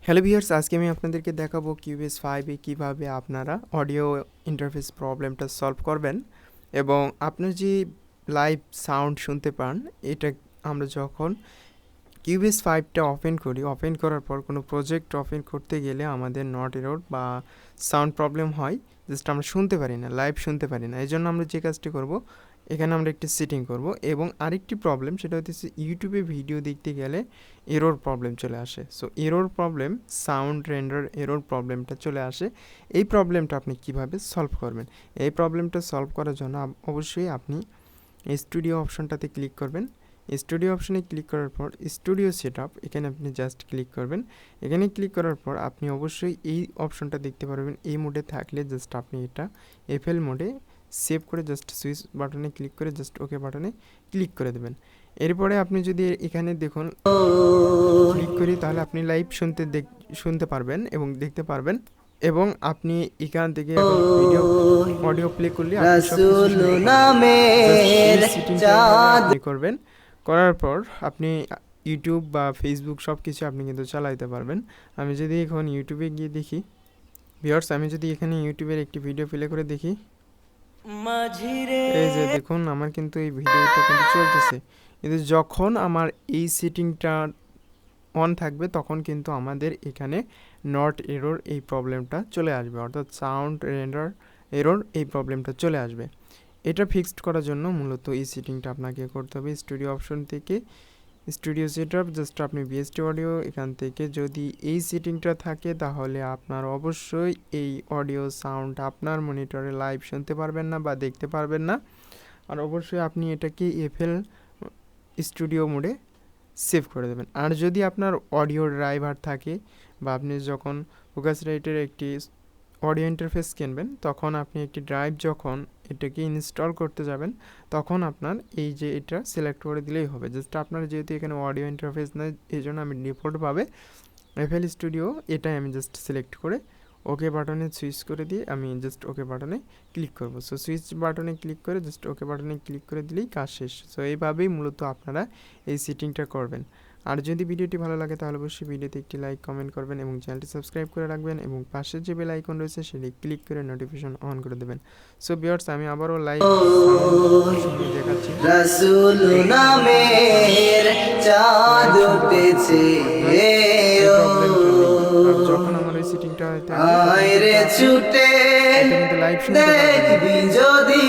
Hello viewers, আজকে আমি আপনাদেরকে দেখাবো কিউবেস 5 এ কীভাবে আপনারা অডিও ইন্টারফেস প্রবলেমটা সলভ করবেন এবং আপনার যে লাইভ সাউন্ড শুনতে পান, এটা আমরা যখন কিউবেস 5টা ওপেন করার পর কোনো প্রজেক্ট ওপেন করতে গেলে আমাদের নট এরর বা সাউন্ড প্রবলেম হয়, জাস্ট আমরা শুনতে পারি না, লাইভ শুনতে পারি না। এই জন্য আমরা যে কাজটি করব, এখানে আমরা একটি সেটিং করব এবং আরেকটি প্রবলেম সেটা হচ্ছে ইউটিউবে ভিডিও দেখতে গেলে এরর প্রবলেম চলে আসে। So error problem, sound render error প্রবলেমটা চলে আসে। এই প্রবলেমটা আপনি কিভাবে সলভ করবেন? এই প্রবলেমটা সলভ করার জন্য অবশ্যই আপনি স্টুডিও অপশনটাতে ক্লিক করবেন। স্টুডিও অপশনে ক্লিক করার পর স্টুডিও সেটআপ, এখানে আপনি জাস্ট ক্লিক করবেন। এখানে ক্লিক করার পর আপনি অবশ্যই এই অপশনটা দেখতে পারবেন। এই মোডে থাকলে জাস্ট আপনি এটা এফএল মোডে সেভ করে জাস্ট সুইচ বাটনে ক্লিক করে জাস্ট ওকে বাটনে ক্লিক করে দেবেন। এরপরে আপনি যদি এখানে দেখুন ক্লিক করি, তাহলে আপনি লাইভ শুনতে পারবেন এবং দেখতে পারবেন এবং আপনি এখান থেকে ভিডিও অডিও প্লে করলে আপনি করবেন। করার পর আপনি ইউটিউব বা ফেসবুক সব কিছু আপনি কিন্তু চালাইতে পারবেন। আমি যদি এখন ইউটিউবে গিয়ে দেখি, ভিউয়ার্স, আমি যদি এখানে ইউটিউবের একটি ভিডিও প্লে করে দেখি, এই যে দেখুন আমার কিন্তু এই ভিডিওটা কিন্তু চলতেছে, কিন্তু যখন আমার এই সেটিংটা অন থাকবে তখন কিন্তু আমাদের এখানে নট এরর এই প্রবলেমটা চলে আসবে, অর্থাৎ সাউন্ড রেন্ডার এরর এই প্রবলেমটা চলে আসবে। এটা ফিক্সড করার জন্য মূলত এই সেটিংটা আপনাকে করতে হবে। স্টুডিও অপশন থেকে স্টুডিও সেটআপ, জাস্ট আপনি বিএসটি অডিও, এখান থেকে যদি এই সেটিংটা থাকে তাহলে আপনার অবশ্যই এই অডিও সাউন্ড আপনার মনিটরে লাইভ শুনতে পারবেন না বা দেখতে পারবেন না। আর অবশ্যই আপনি এটাকে এফএল স্টুডিও মোডে সেভ করে দেবেন। আর যদি আপনার অডিও ড্রাইভার থাকে বা আপনি যখন ফোকাসরাইটের একটি অডিও ইন্টারফেস কিনবেন, তখন আপনি একটি ড্রাইভ যখন এটাকে ইনস্টল করতে যাবেন তখন আপনার এই যে এটা সিলেক্ট করে দিলেই হবে। জাস্ট আপনার যেহেতু এখানে অডিও ইন্টারফেস নেই, এই জন্য আমি ডিফল্টভাবে এফএল স্টুডিও এটাই আমি জাস্ট সিলেক্ট করে ওকে বাটনে সুইচ করে দিয়ে আমি জাস্ট ওকে বাটনে ক্লিক করব। সো সুইচ বাটনে ক্লিক করে জাস্ট ওকে বাটনে ক্লিক করে দিলেই কাজ শেষ। সো এইভাবেই মূলত আপনারা এই সেটিংটা করবেন। আর যদি ভিডিওটি ভালো লাগে তাহলে অবশ্যই ভিডিওতে একটি লাইক, কমেন্ট করবেন এবং চ্যানেলটি সাবস্ক্রাইব করে রাখবেন এবং পাশে যে বেল আইকন রয়েছে সেটি ক্লিক করে নোটিফিকেশন অন করে দেবেন। সো ভিউয়ার্স, আমি আবারও লাইভ শুনিয়ে দেখাচ্ছি। রাসূল নামের চাঁদ উঠেছে, যখন আমার এই সেটিংটা হইতে আইরে ছুটে দেখবি যদি